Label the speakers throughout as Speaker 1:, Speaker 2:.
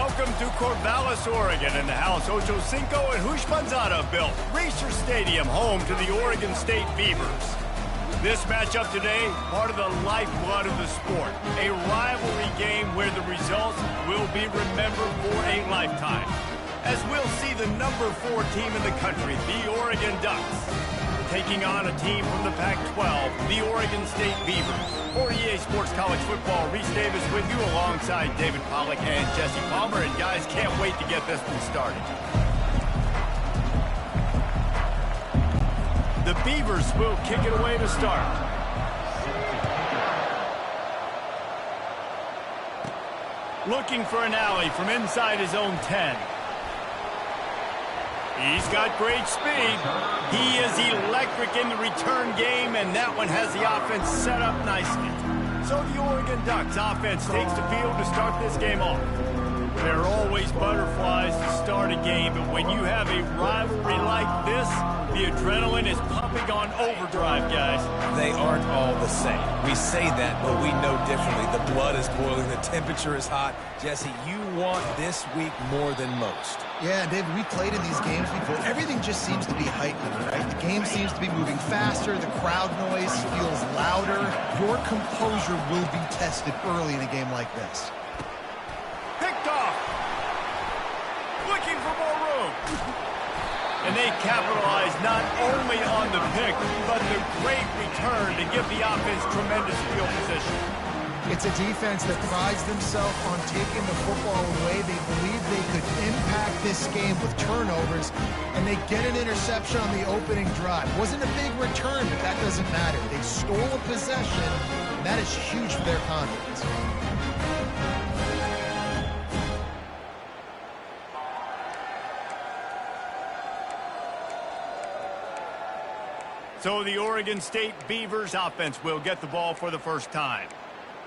Speaker 1: Welcome to Corvallis, Oregon, in the house Ocho Cinco and Hushmanzada built. Research Stadium, home to the Oregon State Beavers. This matchup today, part of the lifeblood of the sport. A rivalry game where the results will be remembered for a lifetime. As we'll see the number 4 team in the country, the Oregon Ducks, taking on a team from the Pac-12, the Oregon State Beavers. For EA Sports College Football, Reese Davis with you alongside David Pollack and Jesse Palmer. And guys, can't wait to get this one started. The Beavers will kick it away to start. Looking for an alley from inside his own 10. He's got great speed. He is electric in the return game, and that one has the offense set up nicely. So the Oregon Ducks offense takes the field to start this game off. There are always butterflies to start a game, but when you have a rivalry like this, the adrenaline is pumping on overdrive, guys.
Speaker 2: They aren't all the same. We say that, but we know differently. The blood is boiling, the temperature is hot. Jesse, you want this week more than most.
Speaker 3: Yeah, David, we played in these games before. Everything just seems to be heightened, right? The game seems to be moving faster. The crowd noise feels louder. Your composure will be tested early in a game like this.
Speaker 1: Picked off. Looking for more room. And they capitalize not only on the pick, but the great return to give the offense tremendous field position.
Speaker 3: It's a defense that prides themselves on taking the football away. They believe they could impact this game with turnovers, and they get an interception on the opening drive. Wasn't a big return, but that doesn't matter. They stole a possession, and that is huge for their confidence.
Speaker 1: So the Oregon State Beavers offense will get the ball for the first time.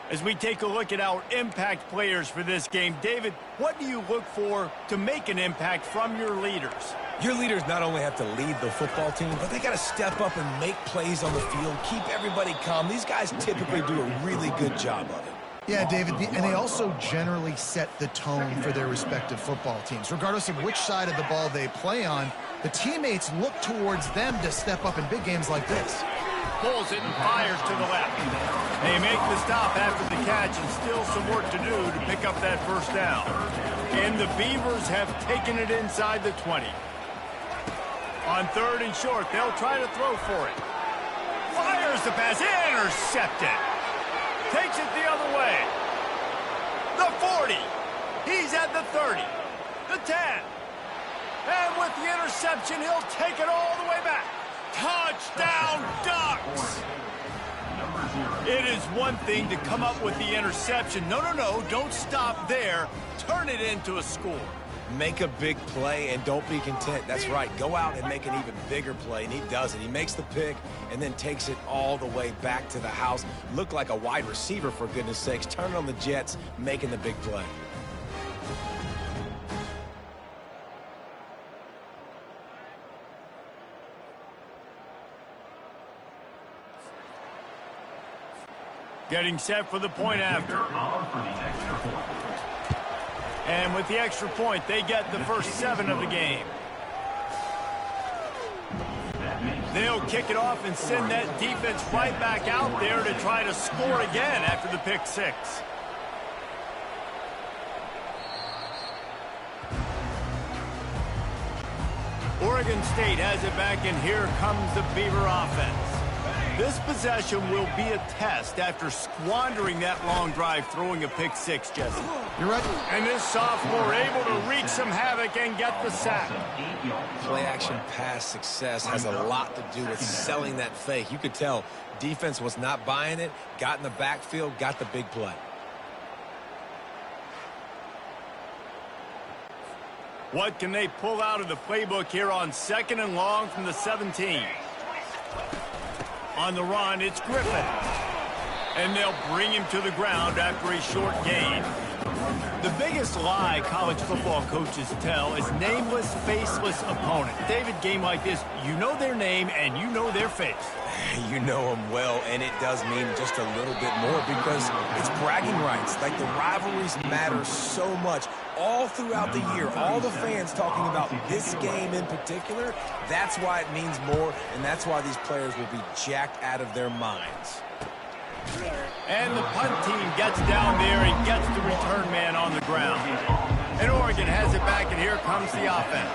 Speaker 1: As we take a look at our impact players for this game, David, what do you look for to make an impact from your leaders?
Speaker 2: Your leaders not only have to lead the football team, but they got to step up and make plays on the field, keep everybody calm. These guys typically do a really good job of it.
Speaker 3: Yeah, David, and they also generally set the tone for their respective football teams. Regardless of which side of the ball they play on, the teammates look towards them to step up in big games like this.
Speaker 1: Pulls it and fires to the left. They make the stop after the catch, and still some work to do to pick up that first down. And the Beavers have taken it inside the 20. On 3rd and short, they'll try to throw for it. Fires the pass, intercepted. Takes it the other way. The 40. He's at the 30. The 10. And with the interception, he'll take it all the way back. Touchdown, Ducks! It is one thing to come up with the interception. No, don't stop there. Turn it into a score.
Speaker 2: Make a big play and don't be content. That's right. Go out and make an even bigger play, and he does it. He makes the pick and then takes it all the way back to the house. Look like a wide receiver, for goodness sakes. Turn it on the Jets, making the big play.
Speaker 1: Getting set for the point after. And with the extra point, they get the first 7 of the game. They'll kick it off and send that defense right back out there to try to score again after the pick 6. Oregon State has it back, and here comes the Beaver offense. This possession will be a test after squandering that long drive, throwing a pick 6, Jesse.
Speaker 3: You're right.
Speaker 1: And this sophomore able to wreak some havoc and get the sack.
Speaker 2: Play-action pass success has a lot to do with selling that fake. You could tell defense was not buying it, got in the backfield, got the big play.
Speaker 1: What can they pull out of the playbook here on 2nd and long from the 17? On the run, it's Griffin. And they'll bring him to the ground after a short gain. The biggest lie college football coaches tell is nameless, faceless opponent. David, game like this, you know their name and you know their face.
Speaker 2: You know them well, and it does mean just a little bit more because it's bragging rights. Like, the rivalries matter so much all throughout the year. All the fans talking about this game in particular, that's why it means more, and that's why these players will be jacked out of their minds.
Speaker 1: And the punt team gets down there and gets the return man on the ground. And Oregon has it back, and here comes the offense.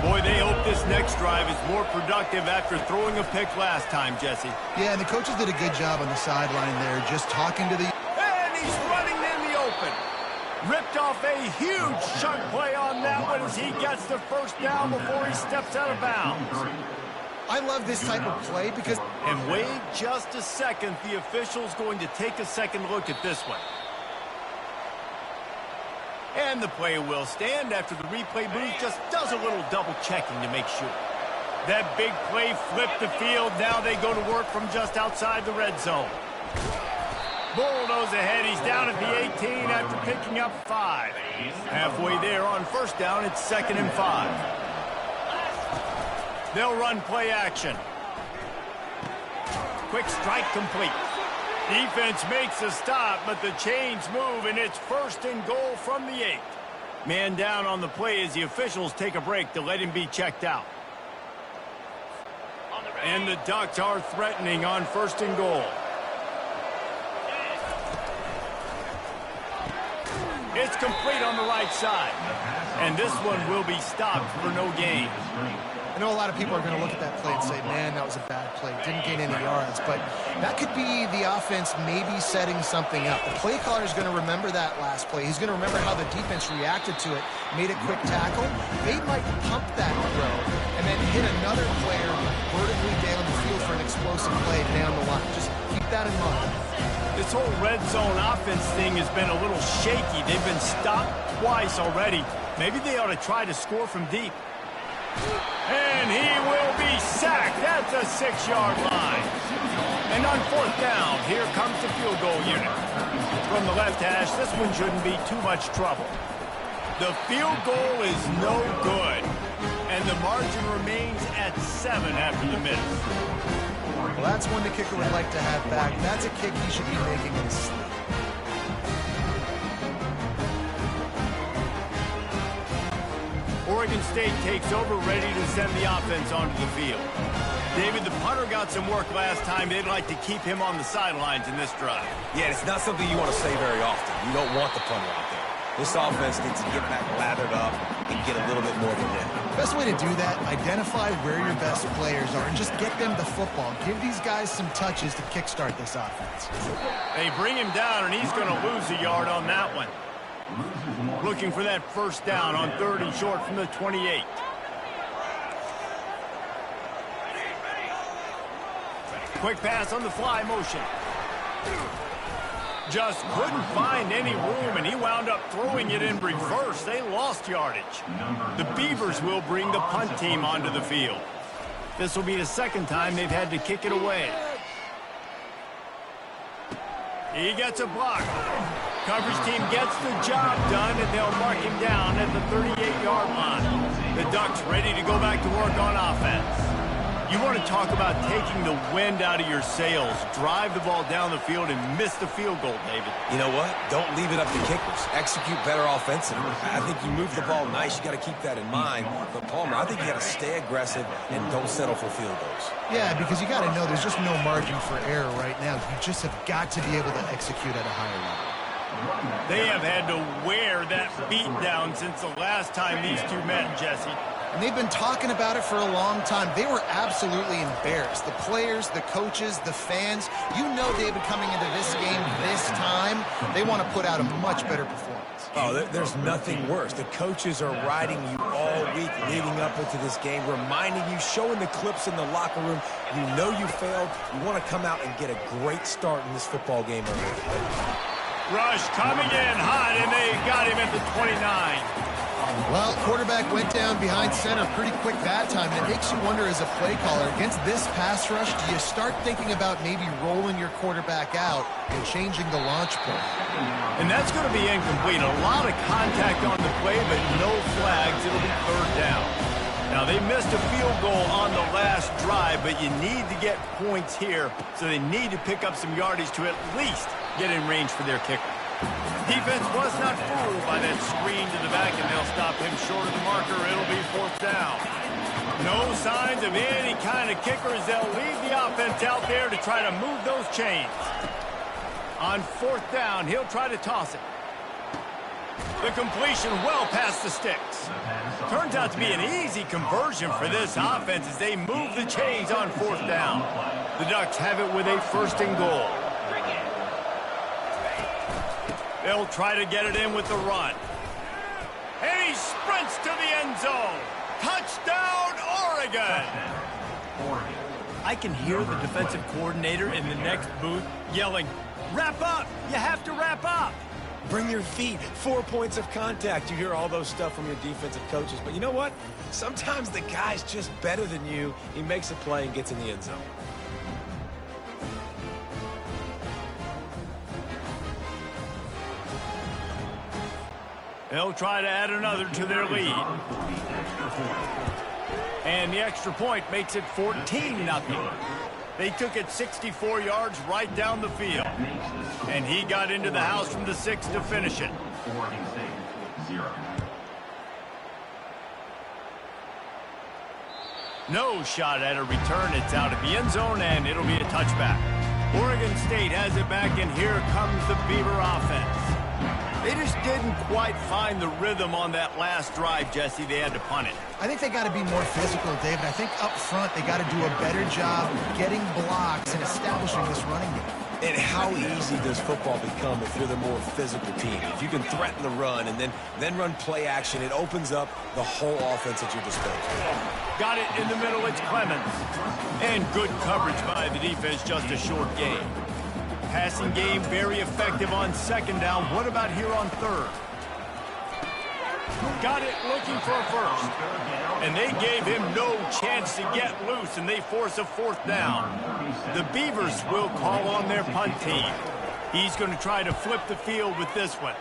Speaker 1: Boy, they hope this next drive is more productive after throwing a pick last time, Jesse.
Speaker 3: Yeah, and the coaches did a good job on the sideline there, just talking to the...
Speaker 1: And he's running in the open. Ripped off a huge chunk play on that one as he gets the first down before he steps out of bounds.
Speaker 3: I love this type of play because...
Speaker 1: And wait just a second. The official's going to take a second look at this one. And the play will stand after the replay booth just does a little double checking to make sure. That big play flipped the field. Now they go to work from just outside the red zone. Bulldoze ahead. He's down at the 18 after picking up 5. Halfway there on first down, it's 2nd and 5. They'll run play action. Quick strike complete. Defense makes a stop, but the chains move, and it's 1st and goal from the 8. Man down on the play as the officials take a break to let him be checked out. And the Ducks are threatening on 1st and goal. It's complete on the right side. And this one will be stopped for no gain.
Speaker 3: I know a lot of people are going to look at that play and say, man, that was a bad play. Didn't gain any yards. But that could be the offense maybe setting something up. The play caller is going to remember that last play. He's going to remember how the defense reacted to it, made a quick tackle. They might pump that throw and then hit another player vertically down the field for an explosive play down the line. Just keep that in mind.
Speaker 1: This whole red zone offense thing has been a little shaky. They've been stopped twice already. Maybe they ought to try to score from deep. And he will be sacked. That's a 6-yard line. And on 4th down, here comes the field goal unit. From the left hash, this one shouldn't be too much trouble. The field goal is no good. And the margin remains at 7 after the miss.
Speaker 3: Well, that's one the kicker would like to have back. That's a kick he should be making in his sleep.
Speaker 1: Oregon State takes over, ready to send the offense onto the field. David, the punter got some work last time. They'd like to keep him on the sidelines in this drive.
Speaker 2: Yeah, it's not something you want to say very often. You don't want the punter out there. This offense needs to get back lathered up and get a little bit more of a win.
Speaker 3: Best way to do that, identify where your best players are and just get them the football. Give these guys some touches to kickstart this offense.
Speaker 1: They bring him down, and he's going to lose a yard on that one. Looking for that first down on 3rd and short from the 28. Quick pass on the fly motion. Just couldn't find any room, and he wound up throwing it in reverse. They lost yardage. The Beavers will bring the punt team onto the field. This will be the 2nd time they've had to kick it away. He gets a block. Coverage team gets the job done, and they'll mark him down at the 38-yard line. The Ducks ready to go back to work on offense. You want to talk about taking the wind out of your sails. Drive the ball down the field and miss the field goal, David.
Speaker 2: You know what? Don't leave it up to kickers. Execute better offensively. I think you move the ball nice. You got to keep that in mind. But, Palmer, I think you got to stay aggressive and don't settle for field goals.
Speaker 3: Yeah, because you got to know there's just no margin for error right now. You just have got to be able to execute at a higher level.
Speaker 1: They have had to wear that beat down since the last time these two met, Jesse.
Speaker 3: And they've been talking about it for a long time. They were absolutely embarrassed. The players, the coaches, the fans. You know, David, coming into this game this time, they want to put out a much better performance.
Speaker 2: Oh, there's nothing worse. The coaches are riding you all week leading up into this game, reminding you, showing the clips in the locker room. You know you failed. You want to come out and get a great start in this football game early.
Speaker 1: Rush coming in hot, and they got him at the 29.
Speaker 3: Well, quarterback went down behind center pretty quick that time, and it makes you wonder as a play caller, against this pass rush, do you start thinking about maybe rolling your quarterback out and changing the launch play?
Speaker 1: And that's going to be incomplete. A lot of contact on the play, but no flags. It'll be third down. Now, they missed a field goal on the last drive, but you need to get points here, so they need to pick up some yardage to at least get in range for their kicker. Defense was not fooled by that screen to the back, and they'll stop him short of the marker. It'll be fourth down. No signs of any kind of kickers. They'll leave the offense out there to try to move those chains. On fourth down, he'll try to toss it. The completion well past the sticks. Turns out to be an easy conversion for this offense as they move the chains on fourth down. The Ducks have it with a first and goal. They'll try to get it in with the run. And he sprints to the end zone. Touchdown, Oregon! I can hear the defensive coordinator in the next booth yelling, "Wrap up! You have to wrap up!"
Speaker 2: Bring your feet. 4 points of contact. You hear all those stuff from your defensive coaches. But you know what? Sometimes the guy's just better than you. He makes a play and gets in the end zone.
Speaker 1: They'll try to add another to their lead. And the extra point makes it 14-0. They took it 64 yards right down the field. And he got into the house from the 6 to finish it. No shot at a return. It's out of the end zone, and it'll be a touchback. Oregon State has it back, and here comes the Beaver offense. They just didn't quite find the rhythm on that last drive, Jesse. They had to punt it.
Speaker 3: I think they got to be more physical, David. I think up front they got to do a better job getting blocks and establishing this running game.
Speaker 2: And how easy does football become if you're the more physical team? If you can threaten the run and then run play action, it opens up the whole offense at your disposal.
Speaker 1: Got it in the middle. It's Clemens. And good coverage by the defense, just a short game. Passing game very effective on second down. What about here on third? Got it looking for a first. And they gave him no chance to get loose, and they force a fourth down. The Beavers will call on their punt team. He's going to try to flip the field with this one.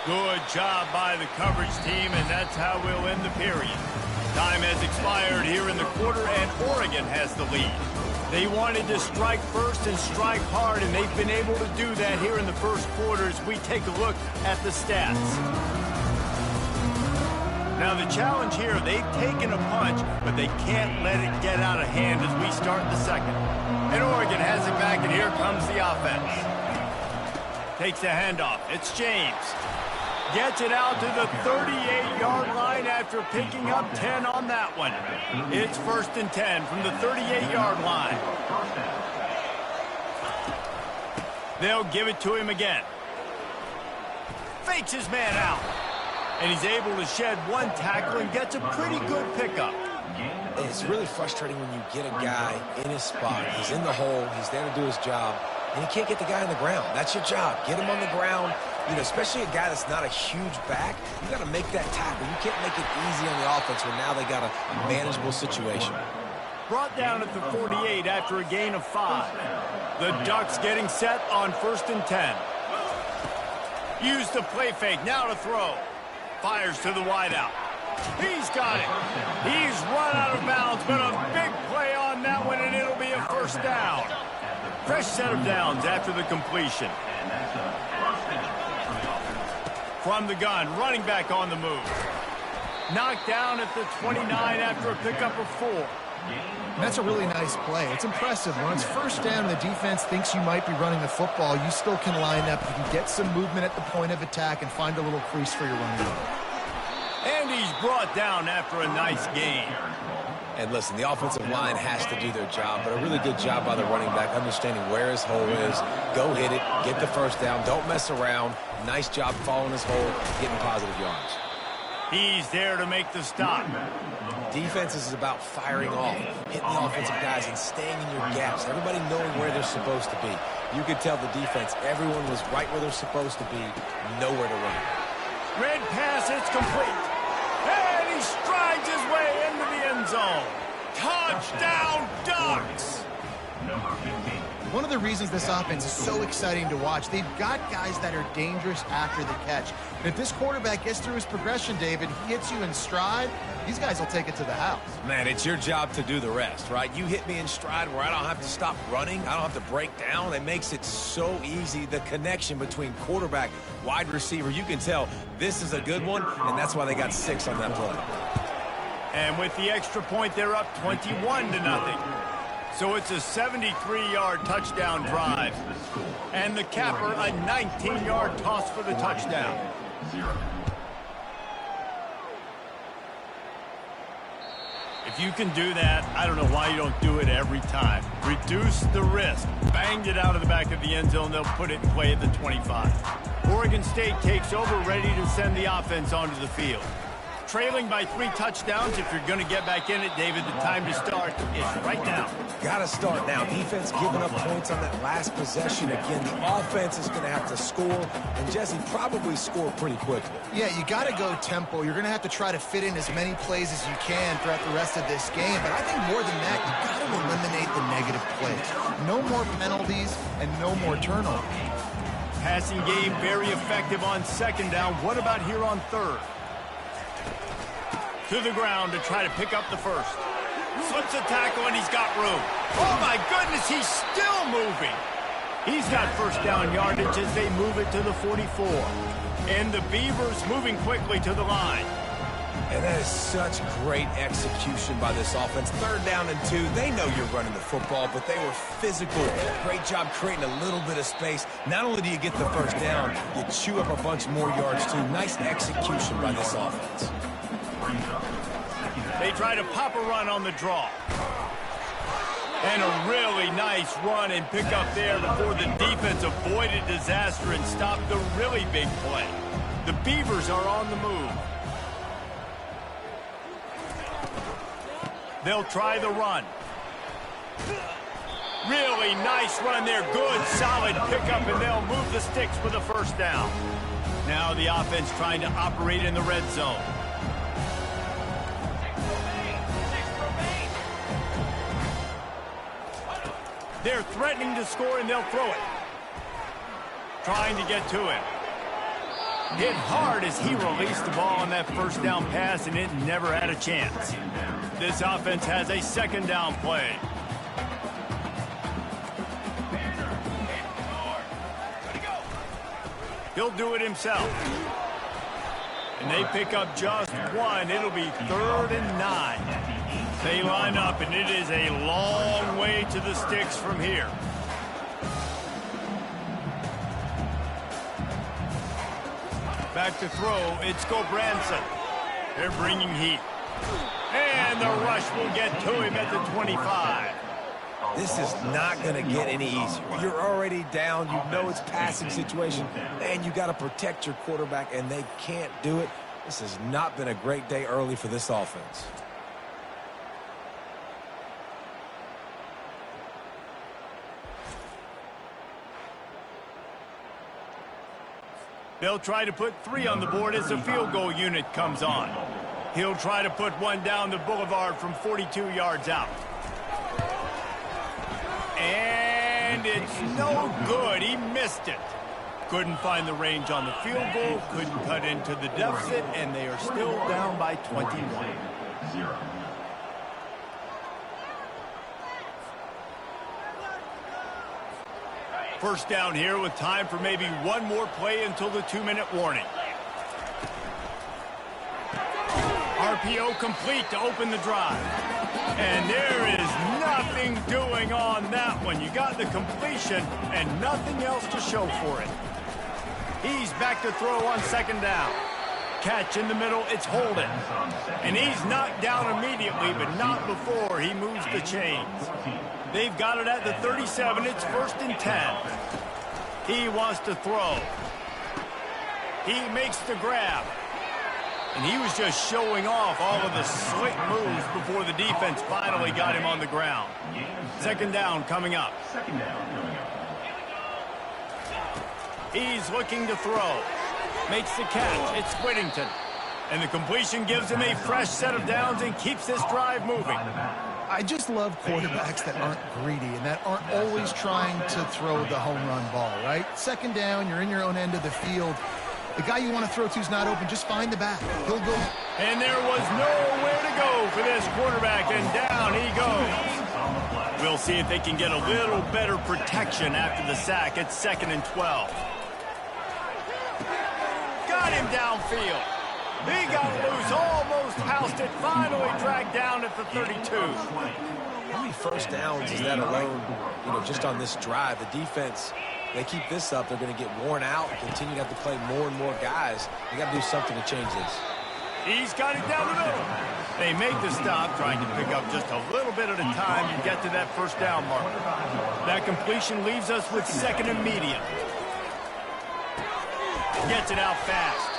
Speaker 1: Good job by the coverage team, and that's how we'll end the period. Time has expired here in the quarter, and Oregon has the lead. They wanted to strike first and strike hard, and they've been able to do that here in the first quarter as we take a look at the stats. Now the challenge here, they've taken a punch, but they can't let it get out of hand as we start the second. And Oregon has it back, and here comes the offense. Takes the handoff. It's James. Gets it out to the 38-yard line after picking up 10 on that one. It's first and 10 from the 38-yard line. They'll give it to him again. Fakes his man out. And he's able to shed one tackle and gets a pretty good pickup.
Speaker 2: It's really frustrating when you get a guy in his spot. He's in the hole. He's there to do his job. And you can't get the guy on the ground. That's your job. Get him on the ground. You know, especially a guy that's not a huge back, you got to make that tackle. You can't make it easy on the offense when now they got a manageable situation.
Speaker 1: Brought down at the 48 after a gain of 5. The Ducks getting set on first and 10. Use the play fake. Now to throw. Fires to the wideout. He's got it. He's run out of bounds, but a big play on that one, and it'll be a first down. Fresh set of downs after the completion. From the gun, running back on the move. Knocked down at the 29 after a pickup of 4.
Speaker 3: And that's a really nice play. It's impressive. When it's first down and the defense thinks you might be running the football, you still can line up. You can get some movement at the point of attack and find a little crease for your running game.
Speaker 1: And he's brought down after a nice gain.
Speaker 2: And listen, the offensive line has to do their job, but a really good job by the running back, understanding where his hole is. Go hit it, get the first down, don't mess around. Nice job following his hole, getting positive yards.
Speaker 1: He's there to make the stop.
Speaker 2: Defense is about firing off, hitting the offensive guys and staying in your gaps. Everybody knowing where they're supposed to be. You could tell the defense, everyone was right where they're supposed to be, nowhere to run.
Speaker 1: Red pass, it's complete. And he strides his way into the end zone. Touchdown, Ducks!
Speaker 3: One of the reasons this offense is so exciting to watch, they've got guys that are dangerous after the catch. And if this quarterback gets through his progression, David, he hits you in stride, these guys will take it to the house.
Speaker 2: Man, it's your job to do the rest, right? You hit me in stride where I don't have to stop running. I don't have to break down. It makes it so easy. The connection between quarterback, wide receiver, you can tell this is a good one, and that's why they got 6 on that play.
Speaker 1: And with the extra point, they're up 21-0. So it's a 73-yard touchdown drive. And the capper, a 19-yard toss for the touchdown. If you can do that, I don't know why you don't do it every time. Reduce the risk. Banged it out of the back of the end zone. They'll put it in play at the 25. Oregon State takes over, ready to send the offense onto the field. Trailing by 3 touchdowns. If you're going to get back in it, David, the time to start is right now.
Speaker 2: Got to start now. Defense giving up points on that last possession. Again, the offense is going to have to score, and Jesse probably score pretty quickly.
Speaker 3: Yeah, you got to go tempo. You're going to have to try to fit in as many plays as you can throughout the rest of this game. But I think more than that, you got to eliminate the negative plays. No more penalties and no more turnovers.
Speaker 1: Passing game very effective on 2nd down. What about here on 3rd? To the ground to try to pick up the first. Slips a tackle and he's got room. Oh my goodness, he's still moving. He's got first down yardage as they move it to the 44. And the Beavers moving quickly to the line.
Speaker 2: And that is such great execution by this offense. 3rd down and 2. They know you're running the football, but they were physical. Great job creating a little bit of space. Not only do you get the first down, you chew up a bunch more yards too. Nice execution by this offense.
Speaker 1: They try to pop a run on the draw. And a really nice run and pick up there before the defense avoided disaster and stopped the really big play. The Beavers are on the move. They'll try the run. Really nice run there. Good, solid pickup, and they'll move the sticks for the first down. Now the offense trying to operate in the red zone. They're threatening to score, and they'll throw it. Trying to get to him. Hit hard as he released the ball on that first down pass, and it never had a chance. This offense has a 2nd down play. He'll do it himself. And they pick up just 1. It'll be 3rd and 9. They line up, and it is a long way to the sticks from here. Back to throw, it's Gobranson. They're bringing heat. And the rush will get to him at the 25.
Speaker 2: This is not going to get any easier. You're already down. You know it's passing situation. And you got to protect your quarterback, and they can't do it. This has not been a great day early for this offense.
Speaker 1: They'll try to put 3 on the board as the field goal unit comes on. He'll try to put one down the boulevard from 42 yards out. And it's no good. He missed it. Couldn't find the range on the field goal, couldn't cut into the deficit, and they are still down by 21. First down here with time for maybe one more play until the 2-minute warning. RPO complete to open the drive. And there is nothing doing on that one. You got the completion and nothing else to show for it. He's back to throw on 2nd down. Catch in the middle, it's Holden. And he's knocked down immediately, but not before he moves the chains. They've got it at the 37. It's 1st and 10. He wants to throw. He makes the grab. And he was just showing off all of the slick moves before the defense finally got him on the ground. 2nd down coming up. He's looking to throw. Makes the catch. It's Whittington. And the completion gives him a fresh set of downs and keeps this drive moving.
Speaker 3: I just love quarterbacks that aren't greedy and that aren't always trying to throw the home run ball, right? Second down, you're in your own end of the field. The guy you want to throw to is not open. Just find the back. He'll go.
Speaker 1: And there was nowhere to go for this quarterback, and down he goes. We'll see if they can get a little better protection after the sack. It's 2nd and 12. Got him downfield. He got loose, almost housed it, finally dragged down at the 32.
Speaker 2: How many first downs is that alone, just on this drive? The defense, they keep this up, they're going to get worn out, continue to have to play more and more guys. They got to do something to change this.
Speaker 1: He's got it down the middle. They make the stop, trying to pick up just a little bit at a time and get to that first down marker. That completion leaves us with 2nd and medium. Gets it out fast.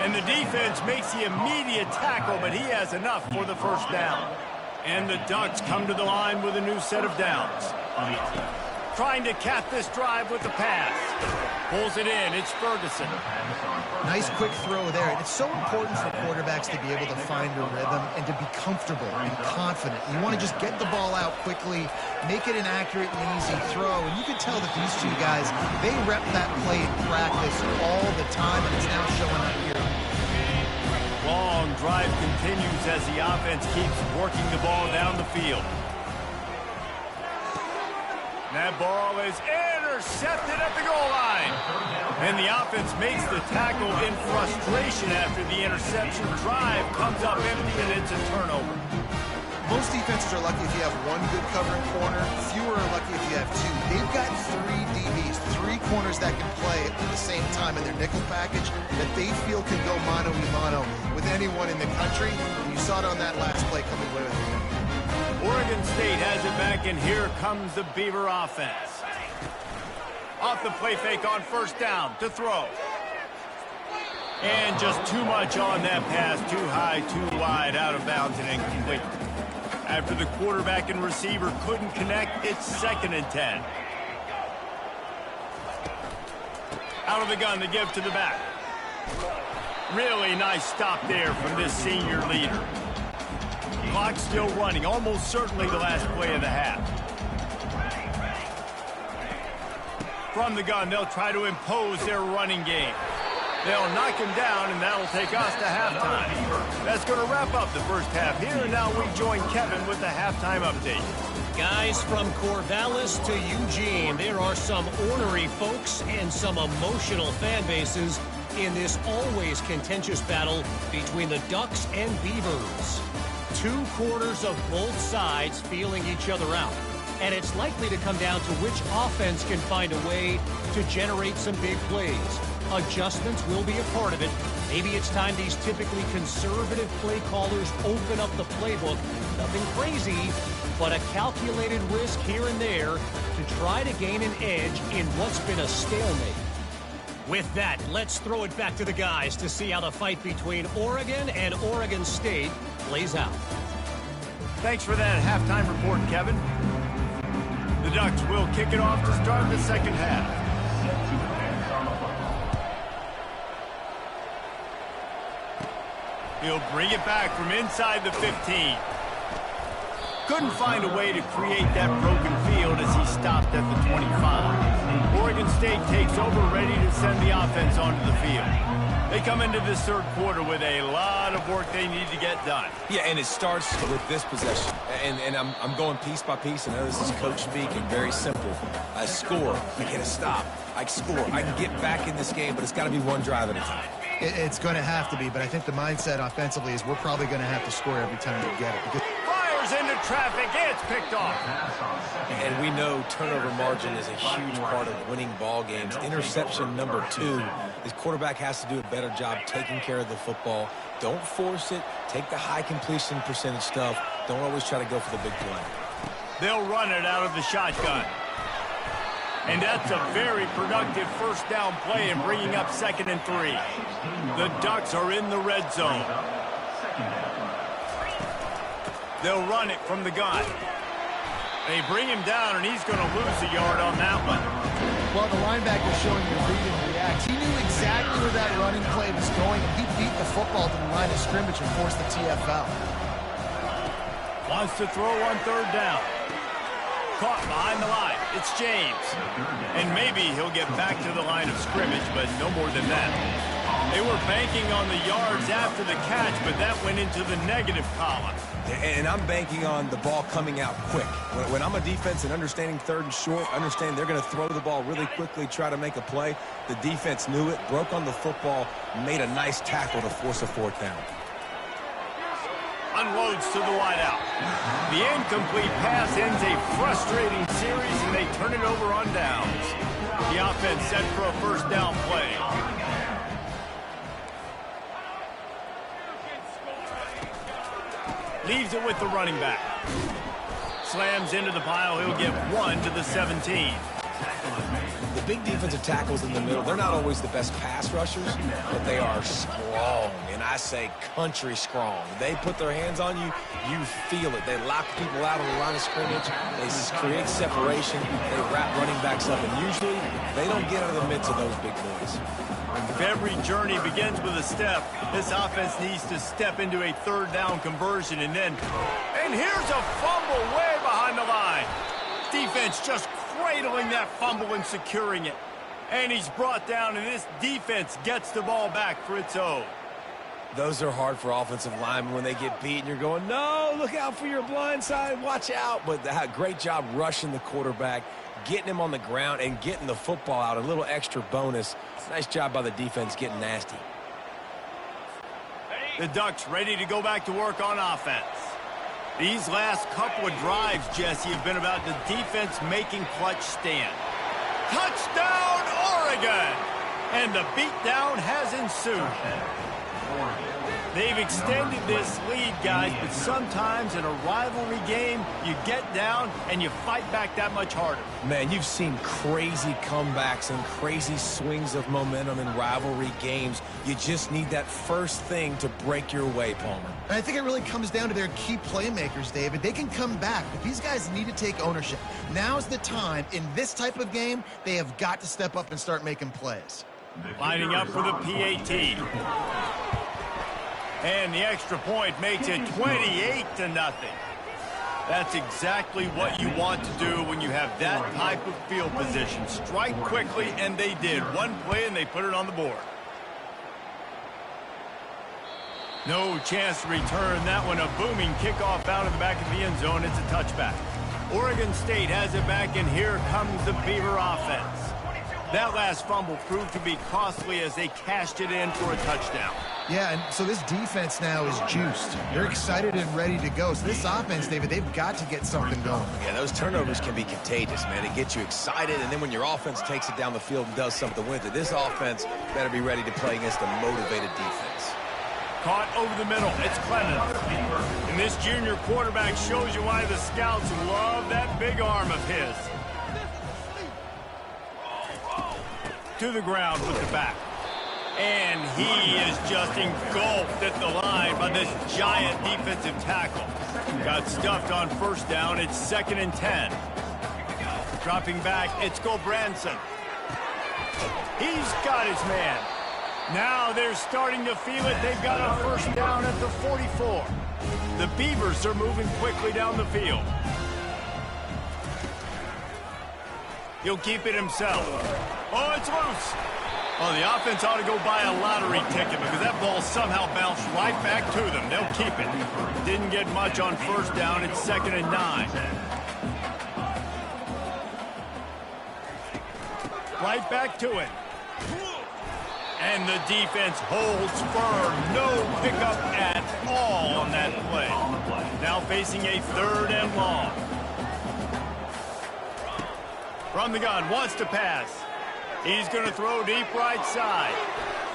Speaker 1: And the defense makes the immediate tackle, but he has enough for the first down. And the Ducks come to the line with a new set of downs. Trying to cap this drive with the pass. Pulls it in. It's Ferguson.
Speaker 3: Nice quick throw there. It's so important for quarterbacks to be able to find a rhythm and to be comfortable and confident. You want to just get the ball out quickly, make it an accurate and easy throw. And you can tell that these two guys, they rep that play in practice all the time, and it's now showing up here.
Speaker 1: Long drive continues as the offense keeps working the ball down the field. That ball is intercepted at the goal line. And the offense makes the tackle in frustration after the interception. Drive comes up empty, and it's a turnover.
Speaker 4: Most defenses are lucky if you have one good covering corner. Fewer are lucky if you have two. They've got 3 DBs, 3 corners that can play at the same time in their nickel package that they feel can go mano-a-mano with anyone in the country. And you saw it on that last play coming with it.
Speaker 1: Oregon State has it back, and here comes the Beaver offense. Off the play fake on first down to throw. And just too much on that pass. Too high, too wide, out of bounds, and incomplete. After the quarterback and receiver couldn't connect, it's 2nd and 10. Out of the gun to give to the back. Really nice stop there from this senior leader. Clock still running, almost certainly the last play of the half. From the gun, they'll try to impose their running game. They'll knock him down, and that'll take us to halftime. That's going to wrap up the first half here, and now we join Kevin with the halftime update.
Speaker 5: Guys, from Corvallis to Eugene, there are some ornery folks and some emotional fan bases in this always contentious battle between the Ducks and Beavers. 2 quarters of both sides feeling each other out. And it's likely to come down to which offense can find a way to generate some big plays. Adjustments will be a part of it. Maybe it's time these typically conservative play callers open up the playbook. Nothing crazy, but a calculated risk here and there to try to gain an edge in what's been a stalemate. With that, let's throw it back to the guys to see how the fight between Oregon and Oregon State plays out.
Speaker 1: Thanks for that halftime report, Kevin. The Ducks will kick it off to start the second half. He'll bring it back from inside the 15. Couldn't find a way to create that broken field as he stopped at the 25. Oregon State takes over, ready to send the offense onto the field. They come into this third quarter with a lot of work they need to get done.
Speaker 2: Yeah, and it starts with this possession. And I'm going piece by piece. I know this is coach speaking, very simple. I score, I get a stop, I score. I can get back in this game, but it's got to be one drive at a time.
Speaker 3: It's going to have to be, but I think the mindset offensively is we're probably going to have to score every time we get it.
Speaker 1: Fires into traffic, it's picked off.
Speaker 2: And we know turnover margin is a huge part of winning ball games. Interception number 2. His quarterback has to do a better job taking care of the football. Don't force it. Take the high completion percentage stuff. Don't always try to go for the big play.
Speaker 1: They'll run it out of the shotgun. And that's a very productive first down play in bringing up 2nd and 3. The Ducks are in the red zone. They'll run it from the gun. They bring him down, and he's going to lose a yard on that one.
Speaker 3: Well, the linebacker showing you read and react. He knew exactly where that running play was going, and he beat the football to the line of scrimmage and forced the TFL.
Speaker 1: Wants to throw on third down. Caught behind the line. It's James. And maybe he'll get back to the line of scrimmage, but no more than that. They were banking on the yards after the catch, but that went into the negative column.
Speaker 2: And I'm banking on the ball coming out quick. When I'm a defense and understanding third and short, understand they're going to throw the ball really quickly, try to make a play. The defense knew it, broke on the football, made a nice tackle to force a fourth down.
Speaker 1: Unloads to the wideout. The incomplete pass ends a frustrating series, and they turn it over on downs. The offense set for a first down play. Leaves it with the running back. Slams into the pile. He'll get 1 to the 17.
Speaker 2: The big defensive tackles in the middle, they're not always the best pass rushers, but they are strong, and I say country strong. They put their hands on you, you feel it. They lock people out on the line of scrimmage. They create separation. They wrap running backs up, and usually they don't get out of the midst of those big boys.
Speaker 1: If every journey begins with a step, this offense needs to step into a third down conversion, and here's a fumble way behind the line. Defense just cradling that fumble and securing it. And he's brought down, and this defense gets the ball back for its own.
Speaker 2: Those are hard for offensive linemen when they get beat, and you're going, no, look out for your blind side, watch out. But great job rushing the quarterback, getting him on the ground, and getting the football out. A little extra bonus. Nice job by the defense getting nasty.
Speaker 1: The Ducks ready to go back to work on offense. These last couple of drives, Jesse, have been about the defense making clutch stand. Touchdown, Oregon! And the beatdown has ensued. They've extended this lead, guys, but sometimes in a rivalry game, you get down and you fight back that much harder.
Speaker 2: Man, you've seen crazy comebacks and crazy swings of momentum in rivalry games. You just need that first thing to break your way, Palmer.
Speaker 3: And I think it really comes down to their key playmakers, David. They can come back, but these guys need to take ownership. Now's the time. In this type of game, they have got to step up and start making plays.
Speaker 1: Lining up for the PAT. And the extra point makes it 28-0. That's exactly what you want to do when you have that type of field position. Strike quickly, and they did. One play, and they put it on the board. No chance to return that one. A booming kickoff out of the back of the end zone. It's a touchback. Oregon State has it back, and here comes the Beaver offense. That last fumble proved to be costly as they cashed it in for a touchdown.
Speaker 3: Yeah, and so this defense now is juiced. They're excited and ready to go. So this offense, David, they've got to get something going.
Speaker 2: Yeah, those turnovers can be contagious, man. It gets you excited, and then when your offense takes it down the field and does something with it, this offense better be ready to play against a motivated defense.
Speaker 1: Caught over the middle. It's Clemens. And this junior quarterback shows you why the scouts love that big arm of his. To the ground with the back. And he is just engulfed at the line by this giant defensive tackle. Got stuffed on first down. It's 2nd and 10. Dropping back, it's Gulbranson. He's got his man. Now they're starting to feel it. They've got a first down at the 44. The Beavers are moving quickly down the field. He'll keep it himself. Oh, it's loose. Oh, the offense ought to go buy a lottery ticket because that ball somehow bounced right back to them. They'll keep it. Didn't get much on first down. It's 2nd and 9. Right back to it. And the defense holds firm. No pickup at all on that play. Now facing a 3rd and long. From the gun, wants to pass. He's going to throw deep right side.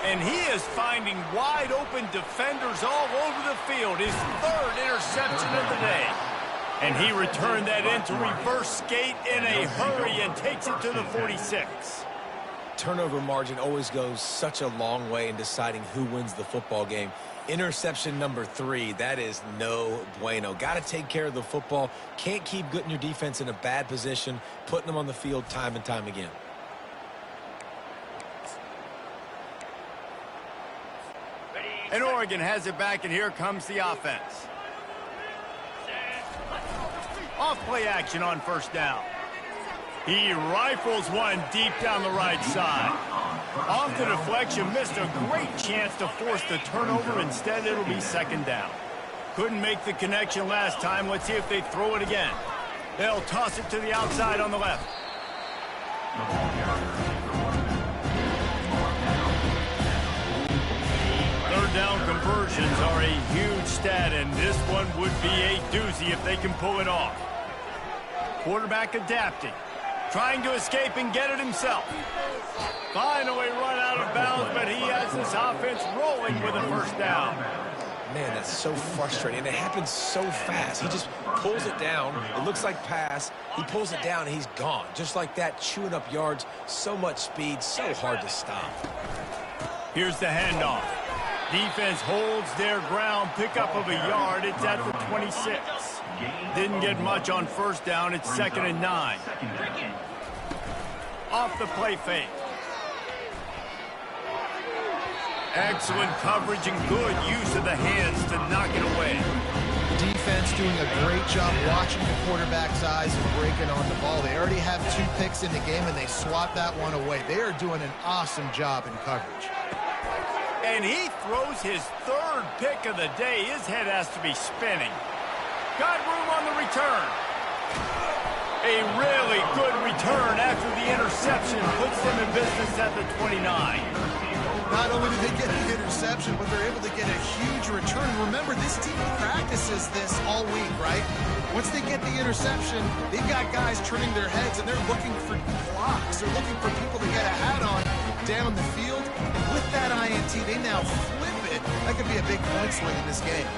Speaker 1: And he is finding wide open defenders all over the field. His 3rd interception of the day. And he returned that into reverse skate in a hurry and takes it to the 46.
Speaker 2: turnover margin always goes such a long way in deciding who wins the football game. Interception number 3, that is no bueno. Got to take care of the football. Can't keep getting your defense in a bad position, putting them on the field time and time again.
Speaker 1: And Oregon has it back, and here comes the offense. Off play action on first down. He rifles one deep down the right side. Off the deflection, missed a great chance to force the turnover. Instead, it'll be second down. Couldn't make the connection last time. Let's see if they throw it again. They'll toss it to the outside on the left. Third down conversions are a huge stat, and this one would be a doozy if they can pull it off. Quarterback adapting. Trying to escape and get it himself. Finally run out of bounds, but he has this offense rolling with a first down.
Speaker 2: Man, that's so frustrating. It happens so fast. He just pulls it down. It looks like pass. He pulls it down, and he's gone. Just like that, chewing up yards. So much speed, so hard to stop.
Speaker 1: Here's the handoff. Defense holds their ground. Pickup of a yard. It's at the 26. Didn't get much on first down. It's 2nd and 9. Off the play fake. Excellent coverage and good use of the hands to knock it away.
Speaker 3: Defense doing a great job watching the quarterback's eyes and breaking on the ball. They already have 2 picks in the game, and they swat that one away. They are doing an awesome job in coverage.
Speaker 1: And he throws his 3rd pick of the day. His head has to be spinning. Got room on the return. A really good return after the interception puts them in business at the 29.
Speaker 4: Not only did they get the interception, but they're able to get a huge return. Remember, this team practices this all week, right? Once they get the interception, they've got guys turning their heads, and they're looking for blocks. They're looking for people to get a hat on down the field. And with that INT, they now flip it. That could be a big point swing in this game.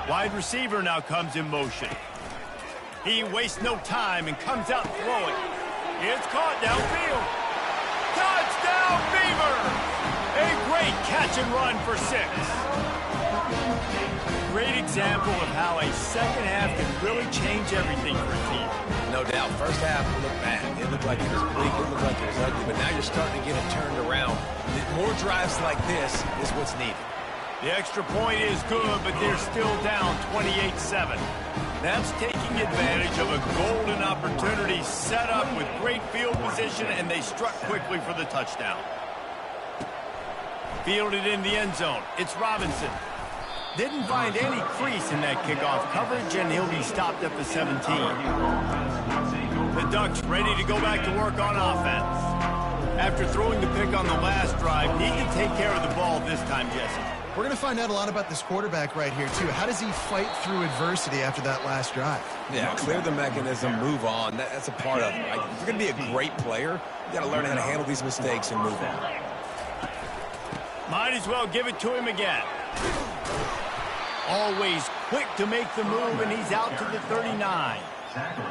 Speaker 1: Wide receiver now comes in motion. He wastes no time and comes out throwing. It's caught downfield. Touchdown, Beaver! A great catch and run for 6. Great example of how a second half can really change everything for a team.
Speaker 2: No doubt. First half looked bad. It looked like it was bleak. It looked like it was ugly. But now you're starting to get it turned around. More drives like this is what's needed.
Speaker 1: The extra point is good, but they're still down 28-7. That's taking advantage of a golden opportunity set up with great field position, and they struck quickly for the touchdown. Fielded in the end zone. It's Robinson. Didn't find any crease in that kickoff coverage, and he'll be stopped at the 17. The Ducks ready to go back to work on offense. After throwing the pick on the last drive, need to take care of the ball this time, Jesse.
Speaker 3: We're going to find out a lot about this quarterback right here, too. How does he fight through adversity after that last drive?
Speaker 2: Yeah, clear the mechanism, move on. That's a part of it, right? If you're going to be a great player, you got to learn how to handle these mistakes and move on.
Speaker 1: Might as well give it to him again. Always quick to make the move, and he's out to the 39.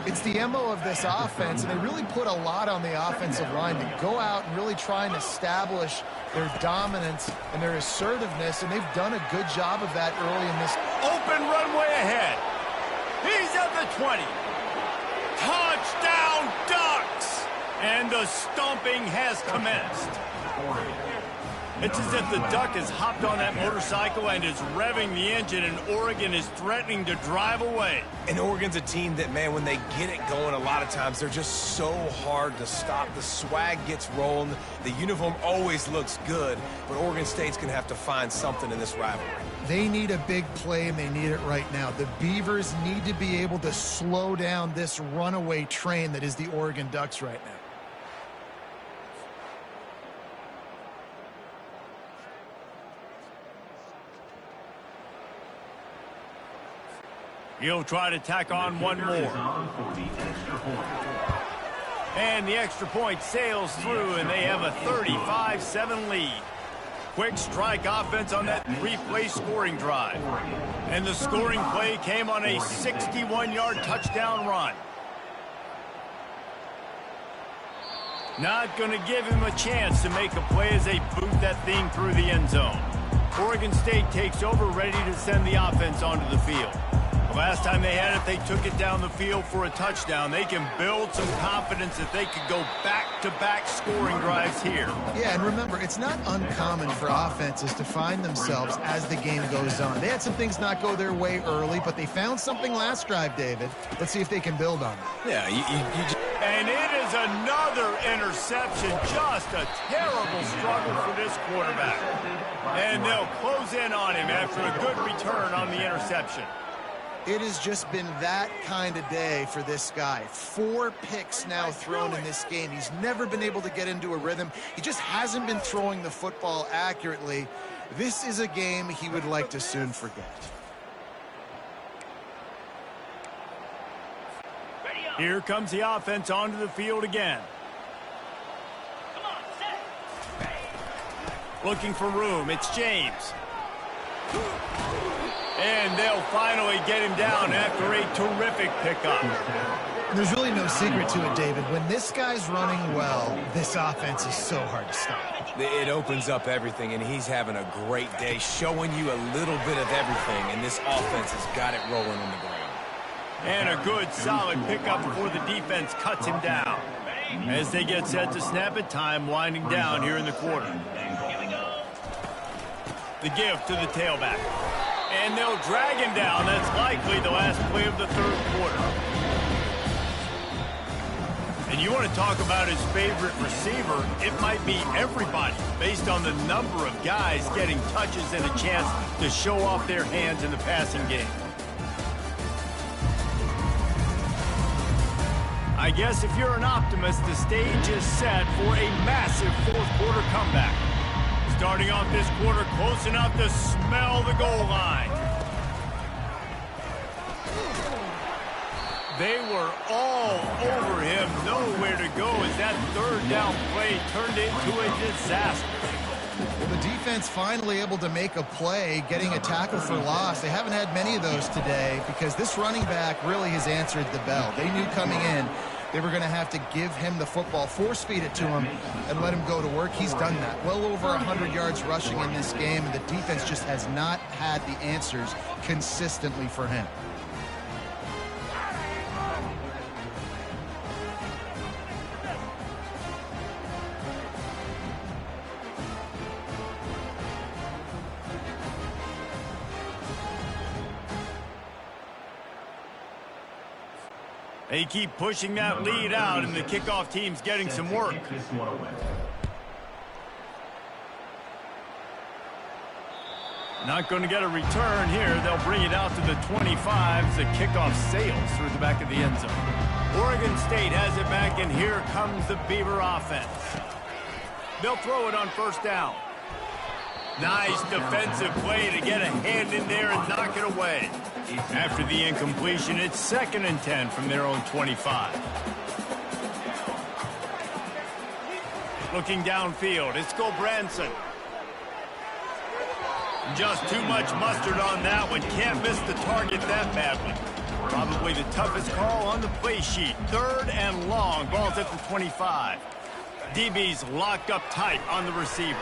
Speaker 3: It's the MO of this offense, and they really put a lot on the offensive line to go out and really try and establish their dominance and their assertiveness, and they've done a good job of that early in this.
Speaker 1: Open runway ahead. He's at the 20. Touchdown, Ducks! And the stomping has commenced. It's as if the Duck has hopped on that motorcycle and is revving the engine, and Oregon is threatening to drive away.
Speaker 2: And Oregon's a team that, man, when they get it going, a lot of times they're just so hard to stop. The swag gets rolling. The uniform always looks good, but Oregon State's going to have to find something in this rivalry.
Speaker 3: They need a big play, and they need it right now. The Beavers need to be able to slow down this runaway train that is the Oregon Ducks right now.
Speaker 1: He'll try to tack on one more. And the extra point sails through, and they have a 35-7 lead. Quick strike offense on that 3-play scoring drive. And the scoring play came on a 61-yard touchdown run. Not going to give him a chance to make a play as they boot that thing through the end zone. Oregon State takes over, ready to send the offense onto the field. The last time they had it, they took it down the field for a touchdown. They can build some confidence that they could go back-to-back scoring drives here.
Speaker 3: Yeah, and remember, it's not uncommon for offenses to find themselves as the game goes on. They had some things not go their way early, but they found something last drive, David. Let's see if they can build on it.
Speaker 2: Yeah,
Speaker 1: and it is another interception. Just a terrible struggle for this quarterback. And they'll close in on him after a good return on the interception.
Speaker 3: It has just been that kind of day for this guy. 4 picks now thrown in this game. He's never been able to get into a rhythm. He just hasn't been throwing the football accurately. This is a game he would like to soon forget.
Speaker 1: Here comes the offense onto the field again. Looking for room. It's James. And they'll finally get him down after a terrific pickup.
Speaker 3: There's really no secret to it, David. When this guy's running well, this offense is so hard to stop.
Speaker 2: It opens up everything, and he's having a great day, showing you a little bit of everything, and this offense has got it rolling on the ground.
Speaker 1: And a good, solid pickup before the defense cuts him down. As they get set to snap it, time winding down here in the quarter. The give to the tailback. And they'll drag him down. That's likely the last play of the third quarter. And you want to talk about his favorite receiver, it might be everybody, based on the number of guys getting touches and a chance to show off their hands in the passing game. I guess if you're an optimist, the stage is set for a massive fourth quarter comeback. Starting off this quarter close enough to smell the goal line. They were all over him, nowhere to go as that third down play turned into a disaster.
Speaker 3: Well, the defense finally able to make a play, getting a tackle for loss. They haven't had many of those today because this running back really has answered the bell. They knew coming in they were going to have to give him the football, force-feed it to him, and let him go to work. He's done that. Well over 100 yards rushing in this game, and the defense just has not had the answers consistently for him.
Speaker 1: They keep pushing that lead out, and the kickoff team's getting some work. Not going to get a return here. They'll bring it out to the 25 as the kickoff sails through the back of the end zone. Oregon State has it back, and here comes the Beaver offense. They'll throw it on first down. Nice defensive play to get a hand in there and knock it away. After the incompletion, it's 2nd and 10 from their own 25. Looking downfield, it's Branson. Just too much mustard on that one. Can't miss the target that badly. Probably the toughest call on the play sheet. 3rd and long. Ball's at the 25. DB's locked up tight on the receivers.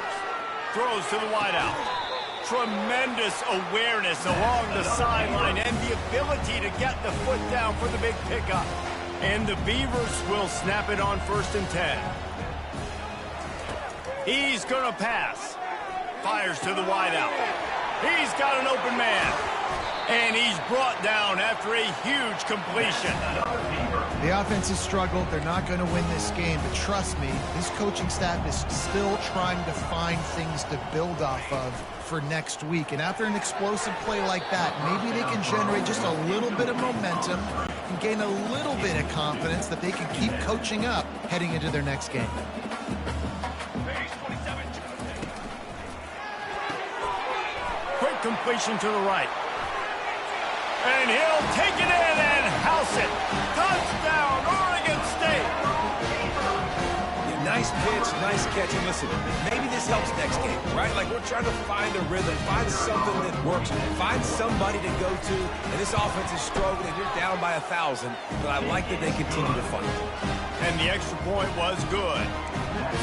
Speaker 1: Throws to the wideout. Tremendous awareness along the sideline and the ability to get the foot down for the big pickup. And the Beavers will snap it on 1st and 10. He's going to pass. Fires to the wideout. He's got an open man. And he's brought down after a huge completion.
Speaker 3: The offense has struggled. They're not going to win this game. But trust me, this coaching staff is still trying to find things to build off of for next week. And after an explosive play like that, maybe they can generate just a little bit of momentum and gain a little bit of confidence that they can keep coaching up heading into their next game.
Speaker 1: Quick completion to the right. And he'll take it in and house it. Touchdown, Oregon State.
Speaker 2: Yeah, Nice pitch, nice catch. And listen, maybe this helps next game, right? Like, we're trying to find a rhythm, find something that works, find somebody to go to. And this offense is struggling, and you're down by 1,000. But I like that they continue to fight.
Speaker 1: And the extra point was good.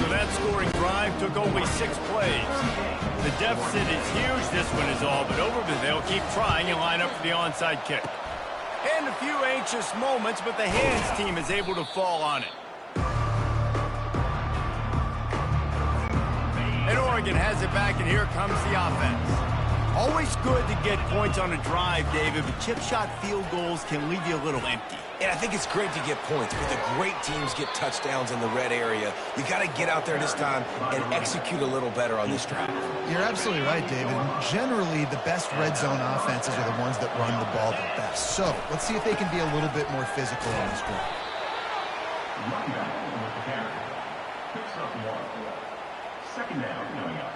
Speaker 1: So that scoring drive took only 6 plays. The deficit is huge, this one is all, but Overton, they'll keep trying and line up for the onside kick. And a few anxious moments, but the hands team is able to fall on it. And Oregon has it back, and here comes the offense. Always good to get points on a drive, David, but chip shot field goals can leave you a little empty.
Speaker 2: And I think it's great to get points, but the great teams get touchdowns in the red area. You got to get out there this time and execute a little better on this drive. You're
Speaker 3: absolutely right, David. Generally, the best red zone offenses are the ones that run the ball the best. So let's see if they can be a little bit more physical on this drive.
Speaker 6: Second down coming up.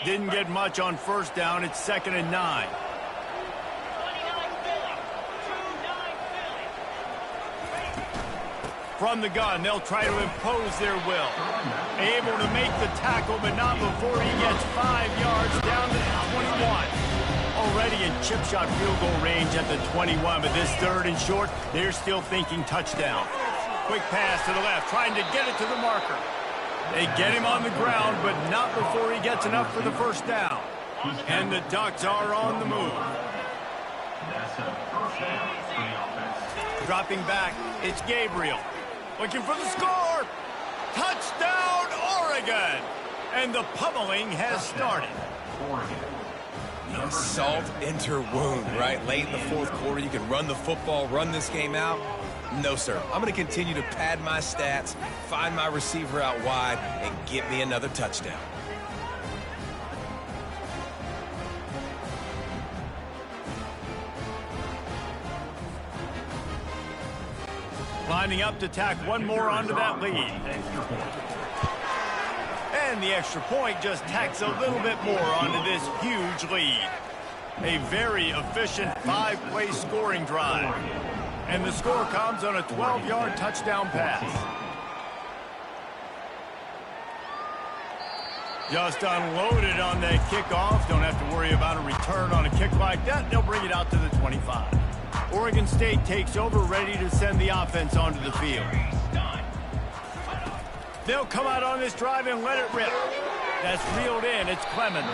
Speaker 1: Didn't get much on first down. It's 2nd and 9. From the gun, they'll try to impose their will. Able to make the tackle, but not before he gets 5 yards down to the 21. Already in chip shot field goal range at the 21, but this 3rd and short, they're still thinking touchdown. Quick pass to the left, trying to get it to the marker. They get him on the ground, but not before he gets enough for the first down. And the Ducks are on the move.
Speaker 6: That's a first down for the offense.
Speaker 1: Dropping back, it's Gabriel. Looking for the score. Touchdown, Oregon! And the pummeling has started.
Speaker 2: Salt enter wound, right? Late in the 4th quarter, you can run the football, run this game out. No, sir. I'm going to continue to pad my stats, find my receiver out wide, and get me another touchdown.
Speaker 1: Lining up to tack one more onto that lead. And the extra point just tacks a little bit more onto this huge lead. A very efficient 5-play scoring drive. And the score comes on a 12-yard touchdown pass. Just unloaded on that kickoff. Don't have to worry about a return on a kick like that. They'll bring it out to the 25. Oregon State takes over, ready to send the offense onto the field. They'll come out on this drive and let it rip. That's reeled in. It's Clemens.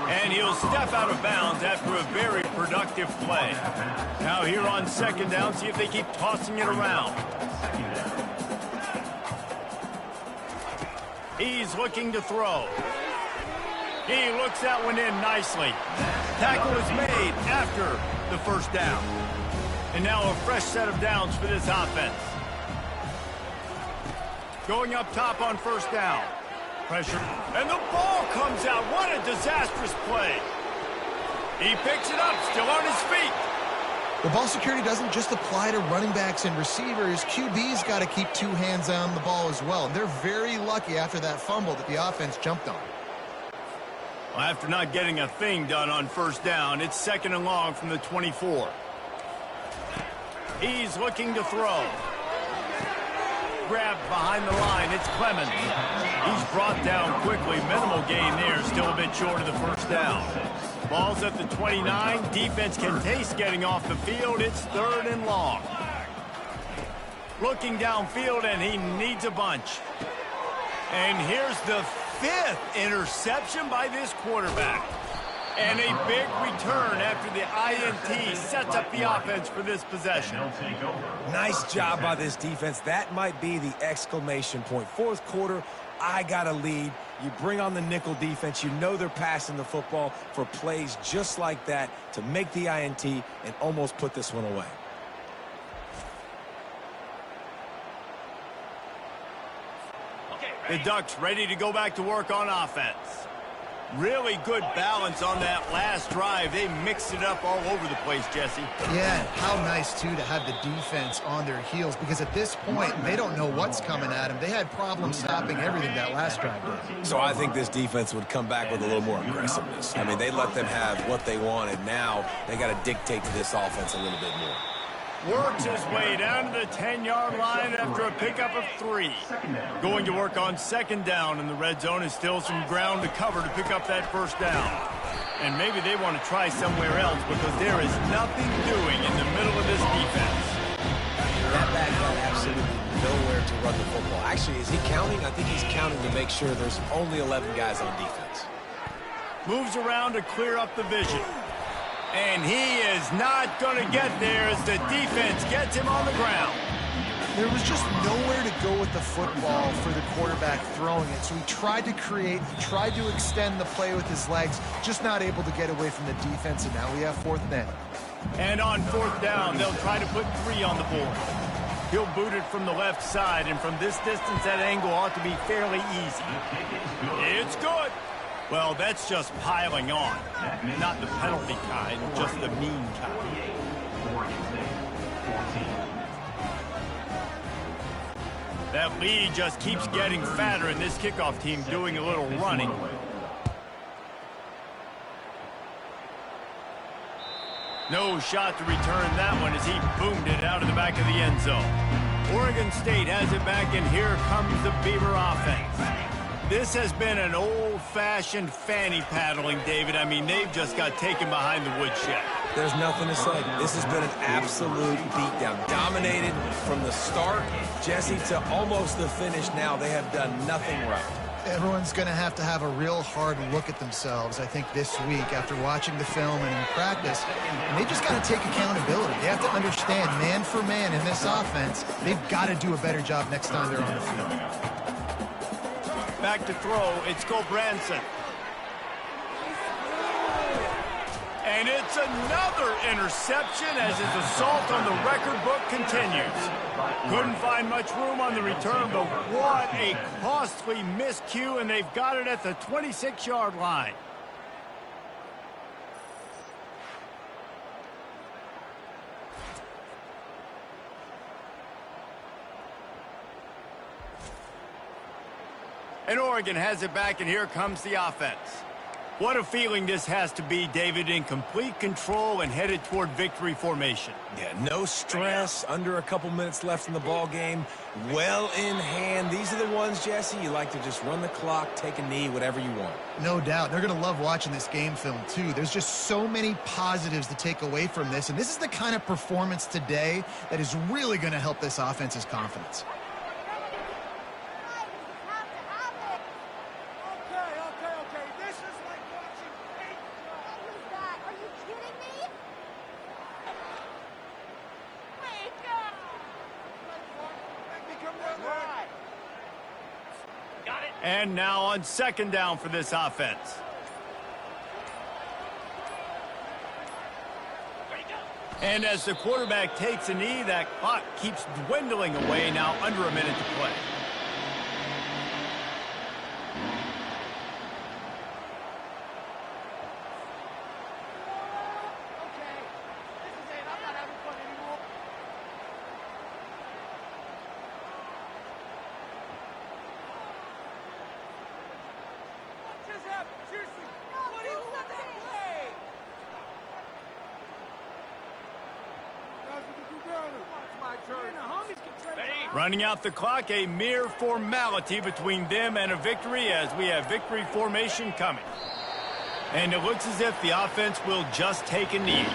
Speaker 1: And he'll step out of bounds after a very productive play. Now here on 2nd down, see if they keep tossing it around. He's looking to throw. He looks that one in nicely. Tackle is made after the first down. And now a fresh set of downs for this offense. Going up top on first down. Pressure. And the ball comes out. What a disastrous play. He picks it up, still on his feet.
Speaker 3: The ball security doesn't just apply to running backs and receivers. QB's got to keep 2 hands on the ball as well. And they're very lucky after that fumble that the offense jumped on.
Speaker 1: Well, after not getting a thing done on first down, it's 2nd and long from the 24. He's looking to throw. Grabbed behind the line, it's Clemens. He's brought down quickly. Minimal gain there, still a bit short of the first down. Ball's at the 29. Defense can taste getting off the field. It's 3rd and long. Looking downfield, and he needs a bunch. And here's the 5th interception by this quarterback. And a big return after the INT sets up the offense for this possession.
Speaker 2: Nice job by this defense. That might be the exclamation point. 4th quarter, I got a lead. You bring on the nickel defense. You know they're passing the football for plays just like that to make the INT and almost put this one away.
Speaker 1: The Ducks ready to go back to work on offense. Really good balance on that last drive. They mixed it up all over the place, Jesse.
Speaker 3: Yeah, how nice, too, to have the defense on their heels, because at this point, they don't know what's coming at them. They had problems stopping everything that last drive did.
Speaker 2: So I think this defense would come back with a little more aggressiveness. I mean, they let them have what they wanted. Now they got to dictate to this offense a little bit more.
Speaker 1: Works his way down to the 10-yard line after a pickup of 3. Going to work on second down in the red zone, and still some ground to cover to pick up that first down. And maybe they want to try somewhere else because there is nothing doing in the middle of this defense.
Speaker 2: That back got absolutely nowhere to run the football. Actually, is he counting? I think he's counting to make sure there's only 11 guys on defense.
Speaker 1: Moves around to clear up the vision. And he is not going to get there as the defense gets him on the ground.
Speaker 3: There was just nowhere to go with the football for the quarterback throwing it. So he tried to create, tried to extend the play with his legs, just not able to get away from the defense, and now we have 4th down.
Speaker 1: And on 4th down, they'll try to put 3 on the board. He'll boot it from the left side, and from this distance, that angle ought to be fairly easy. It's good. Well, that's just piling on. Not the penalty kind, just the mean kind.
Speaker 6: Oregon State, 14.
Speaker 1: That lead just keeps getting fatter, and this kickoff team doing a little running. No shot to return that one as he boomed it out of the back of the end zone. Oregon State has it back, and here comes the Beaver offense. This has been an old-fashioned fanny paddling, David. I mean, they've just got taken behind the woodshed.
Speaker 2: There's nothing to say. This has been an absolute beatdown. Dominated from the start, Jesse, to almost the finish now. They have done nothing right.
Speaker 3: Everyone's going to have a real hard look at themselves, I think, this week after watching the film and in practice. And they just got to take accountability. They have to understand, man for man in this offense, they've got to do a better job next time they're on the field.
Speaker 1: Back to throw, it's Branson. And it's another interception as his assault on the record book continues. Couldn't find much room on the return, but what a costly miscue, and they've got it at the 26-yard line. And Oregon has it back, and here comes the offense. What a feeling this has to be, David, in complete control and headed toward victory formation.
Speaker 2: Yeah, no stress, under a couple minutes left in the ball game, well in hand. These are the ones, Jesse, you like to just run the clock, take a knee, whatever you want.
Speaker 3: No doubt. They're going to love watching this game film, too. There's just so many positives to take away from this, and this is the kind of performance today that is really going to help this offense's confidence.
Speaker 1: And now on second down for this offense. And as the quarterback takes a knee, that clock keeps dwindling away, now under a minute to play. Running out the clock, a mere formality between them and a victory as we have victory formation coming. And it looks as if the offense will just take a knee.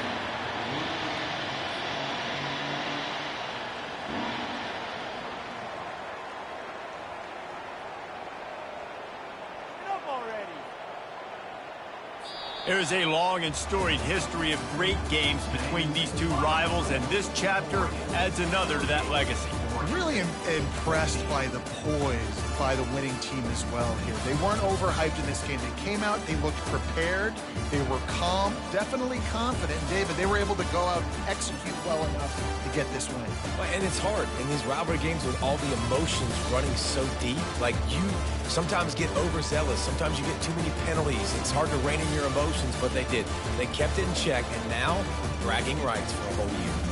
Speaker 1: There is a long and storied history of great games between these two rivals, and this chapter adds another to that legacy.
Speaker 4: Really impressed by the poise by the winning team as well here. They weren't overhyped in this game. They came out, they looked prepared, they were calm, definitely confident. And David, they were able to go out and execute well enough to get this win.
Speaker 2: And it's hard in these rivalry games with all the emotions running so deep. Like, you sometimes get overzealous. Sometimes you get too many penalties. It's hard to rein in your emotions, but they did. They kept it in check, and now bragging rights for a whole year.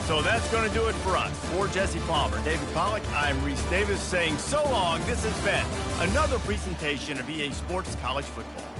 Speaker 1: So that's going to do it for us. For Jesse Palmer, David Pollack, I'm Reese Davis saying so long. This has been another presentation of EA Sports College Football.